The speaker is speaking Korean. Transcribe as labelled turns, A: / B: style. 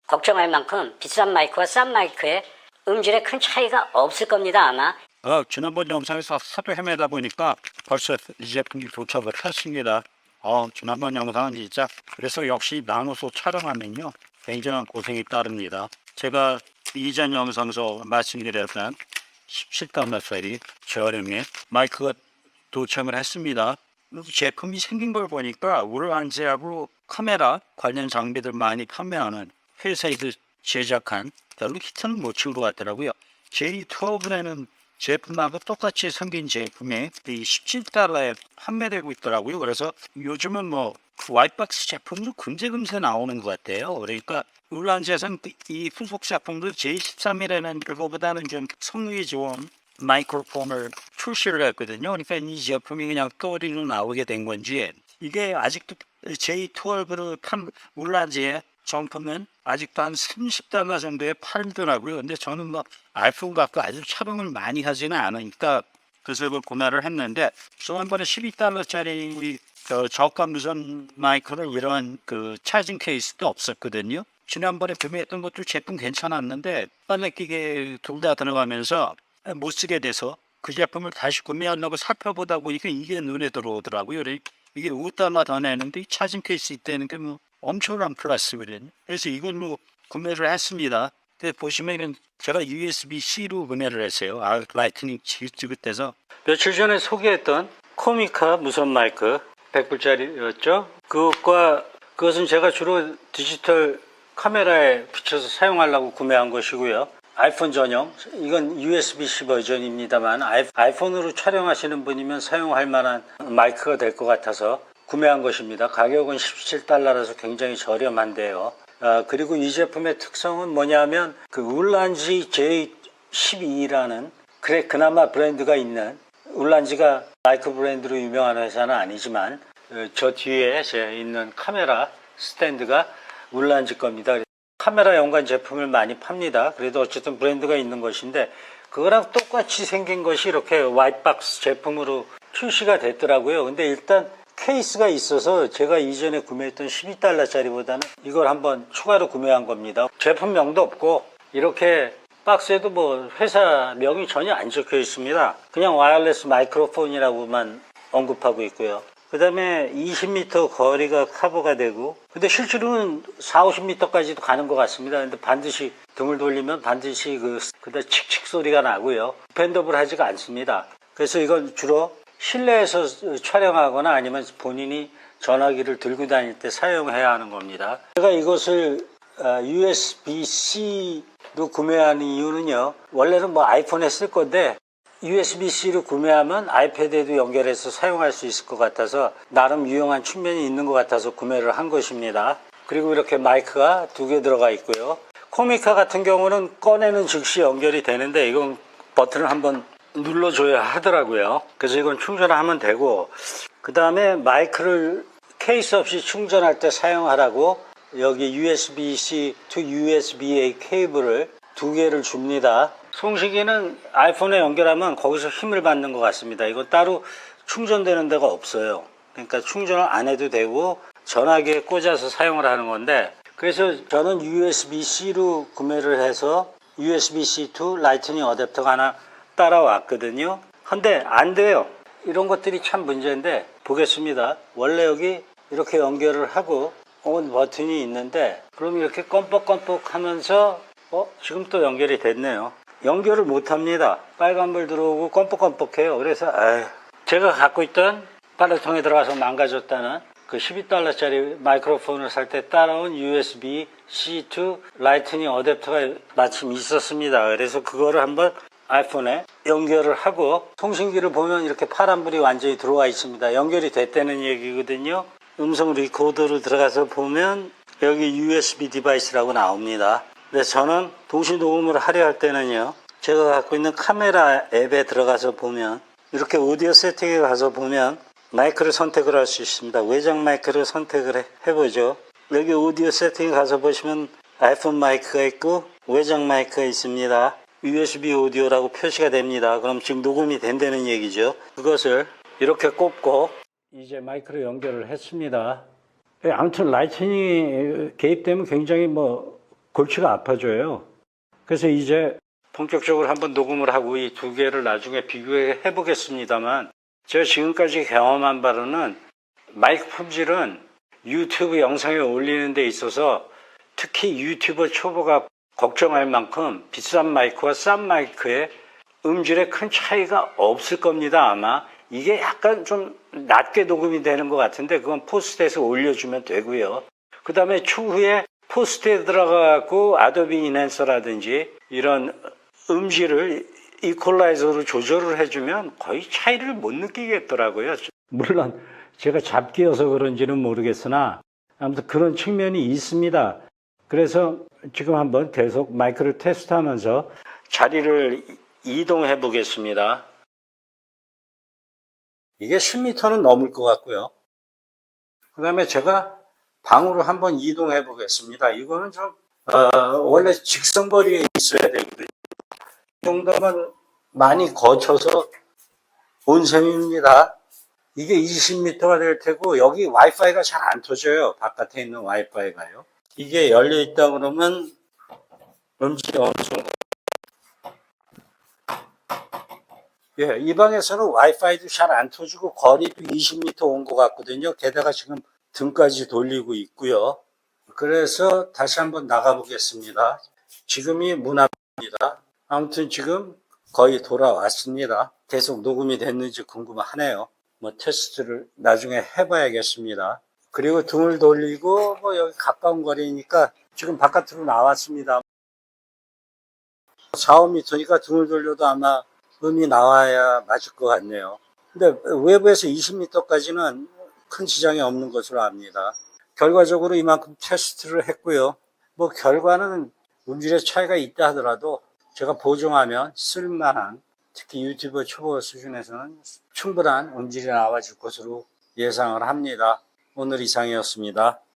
A: 걱정할 만큼 비싼 마이크와 싼 마이크의 음질에 큰 차이가 없을 겁니다, 아마.
B: 지난번 영상에서 하도 헤매다 보니까 벌써 이 제품이 도착을 했습니다. 지난번 영상은 진짜 그래서 역시 나눠서 촬영하면요 굉장한 고생이 따릅니다. 제가 이전 영상에서 말씀드렸던 17달러짜리 저렴의 마이크가 도착을 했습니다. 제품이 생긴 걸 보니까 울란지하고 카메라 관련 장비들 많이 판매하는 회사에서 제작한 별로 히트는 못 친 것 같더라고요. J12에는 제품하고 똑같이 생긴 제품이 이 17달러에 판매되고 있더라고요. 그래서 요즘은 뭐 와이박스 제품도 금세 나오는 것 같아요. 그러니까 울란지에서는 이 후속 제품도 J13이라는 그거보다는 좀 성능이 좋은 마이크로폰을 출시를 했거든요. 그러니까 이 제품이 그냥 떠리로 나오게 된 건지 이게 아직도 J12를 판 울란지의 정품은 아직도 한 30달러 정도에 팔더라고요. 근데 저는 뭐 아이폰 갖고 아주 촬영을 많이 하지는 않으니까 그래서 이걸 구매를 했는데 지난번에 12달러짜리 저가 무선 마이크를 이런 그 차징 케이스도 없었거든요. 지난번에 구매했던 것도 제품 괜찮았는데 빨래 기계 둘 다 들어가면서 못 쓰게 돼서 그 제품을 다시 구매하려고 살펴보다 보니까 이게 눈에 들어오더라고요. 이게 5달러 더 내는데 이 차징 케이스 있다는 게 뭐 엄청난 플러스거든요. 그래서 이걸로 구매를 했습니다. 근데 보시면 제가 USB-C로 구매를 했어요. 라이트닝 지긋지긋해서. 며칠 전에 소개했던 코미카 무선 마이크 100불짜리였죠. 그것은 제가 주로 디지털 카메라에 비춰서 사용하려고 구매한 것이고요. 아이폰 전용, 이건 USB-C 버전입니다만 아이폰으로 촬영하시는 분이면 사용할 만한 마이크가 될 것 같아서 구매한 것입니다. 가격은 17달러라서 굉장히 저렴한데요. 그리고 이 제품의 특성은 뭐냐면 그 울란지 J12라는 그나마 브랜드가 있는, 울란지가 마이크 브랜드로 유명한 회사는 아니지만 저 뒤에 있는 카메라 스탠드가 울란지 겁니다. 카메라 연관 제품을 많이 팝니다. 그래도 어쨌든 브랜드가 있는 것인데 그거랑 똑같이 생긴 것이 이렇게 화이트박스 제품으로 출시가 됐더라고요. 근데 일단 케이스가 있어서 제가 이전에 구매했던 12달러짜리보다는 이걸 한번 추가로 구매한 겁니다. 제품명도 없고 이렇게 박스에도 뭐 회사 명이 전혀 안 적혀 있습니다. 그냥 와이어리스 마이크로폰이라고만 언급하고 있고요. 그 다음에 20m 거리가 커버가 되고, 근데 실제로는 40~50m까지도 가는 것 같습니다. 근데 반드시 등을 돌리면 반드시 그다 칙칙 소리가 나고요. 밴드업을 하지가 않습니다. 그래서 이건 주로 실내에서 촬영하거나 아니면 본인이 전화기를 들고 다닐 때 사용해야 하는 겁니다. 제가 이것을 USB-C로 구매한 이유는요, 원래는 뭐 아이폰에 쓸 건데 USB-C로 구매하면 아이패드에도 연결해서 사용할 수 있을 것 같아서 나름 유용한 측면이 있는 것 같아서 구매를 한 것입니다. 그리고 이렇게 마이크가 2개 들어가 있고요. 코미카 같은 경우는 꺼내는 즉시 연결이 되는데 이건 버튼을 한번 눌러줘야 하더라고요. 그래서 이건 충전을 하면 되고, 그 다음에 마이크를 케이스 없이 충전할 때 사용하라고 여기 USB-C to USB-A 케이블을 2개를 줍니다. 송식이는 아이폰에 연결하면 거기서 힘을 받는 것 같습니다. 이거 따로 충전되는 데가 없어요. 그러니까 충전을 안 해도 되고 전화기에 꽂아서 사용을 하는 건데, 그래서 저는 USB-C로 구매를 해서 USB-C to 라이트닝 어댑터가 하나 따라왔거든요. 근데 안 돼요. 이런 것들이 참 문제인데 보겠습니다. 원래 여기 이렇게 연결을 하고 온 버튼이 있는데 그럼 이렇게 껌뻑껌뻑 하면서 지금 또 연결이 됐네요. 연결을 못합니다. 빨간불 들어오고 껌뻑껌뻑해요. 그래서 제가 갖고 있던 빨래통에 들어가서 망가졌다는 그 12달러짜리 마이크로폰을 살 때 따라온 USB-C to 라이트닝 어댑터가 마침 있었습니다. 그래서 그거를 한번 아이폰에 연결을 하고, 통신기를 보면 이렇게 파란불이 완전히 들어와 있습니다. 연결이 됐다는 얘기거든요. 음성 리코더로 들어가서 보면 여기 USB 디바이스라고 나옵니다. 근데 저는 동시 녹음을 하려 할 때는요, 제가 갖고 있는 카메라 앱에 들어가서 보면 이렇게 오디오 세팅에 가서 보면 마이크를 선택을 할 수 있습니다. 외장 마이크를 선택을 해보죠. 여기 오디오 세팅에 가서 보시면 아이폰 마이크가 있고 외장 마이크가 있습니다. USB 오디오라고 표시가 됩니다. 그럼 지금 녹음이 된다는 얘기죠. 그것을 이렇게 꼽고 이제 마이크로 연결을 했습니다. 아무튼 라이트닝이 개입되면 굉장히 골치가 아파져요. 그래서 이제 본격적으로 한번 녹음을 하고 이 두 개를 나중에 비교해 보겠습니다만, 제가 지금까지 경험한 바로는 마이크 품질은 유튜브 영상에 올리는 데 있어서 특히 유튜버 초보가 걱정할 만큼 비싼 마이크와 싼 마이크의 음질에 큰 차이가 없을 겁니다. 아마 이게 약간 좀 낮게 녹음이 되는 것 같은데 그건 포스트에서 올려주면 되고요. 그 다음에 추후에 포스트에 들어가고 아도비 인핸서라든지 이런 음질을 이퀄라이저로 조절을 해주면 거의 차이를 못 느끼겠더라고요. 물론 제가 잡기여서 그런지는 모르겠으나 아무튼 그런 측면이 있습니다. 그래서 지금 한번 계속 마이크를 테스트하면서 자리를 이동해 보겠습니다. 이게 10m는 넘을 것 같고요. 그 다음에 제가 방으로 한번 이동해 보겠습니다. 이거는 좀 원래 직선거리에 있어야 되거든요. 이 정도면 많이 거쳐서 온 셈입니다. 이게 20m가 될 테고 여기 와이파이가 잘 안 터져요. 바깥에 있는 와이파이가요. 이게 열려 있다 그러면 음질이 어느 정도. 예, 이 방에서는 와이파이도 잘 안 터지고 거리도 20m 온 것 같거든요. 게다가 지금 등까지 돌리고 있고요. 그래서 다시 한번 나가 보겠습니다. 지금이 문 앞입니다. 아무튼 지금 거의 돌아왔습니다. 계속 녹음이 됐는지 궁금하네요. 뭐 테스트를 나중에 해봐야겠습니다. 그리고 등을 돌리고 뭐 여기 가까운 거리니까 지금 바깥으로 나왔습니다. 4, 5m니까 등을 돌려도 아마 음이 나와야 맞을 것 같네요. 근데 외부에서 20m까지는 큰 지장이 없는 것으로 압니다. 결과적으로 이만큼 테스트를 했고요. 뭐 결과는 음질의 차이가 있다 하더라도 제가 보정하면 쓸만한, 특히 유튜버 초보 수준에서는 충분한 음질이 나와줄 것으로 예상을 합니다. 오늘 이상이었습니다.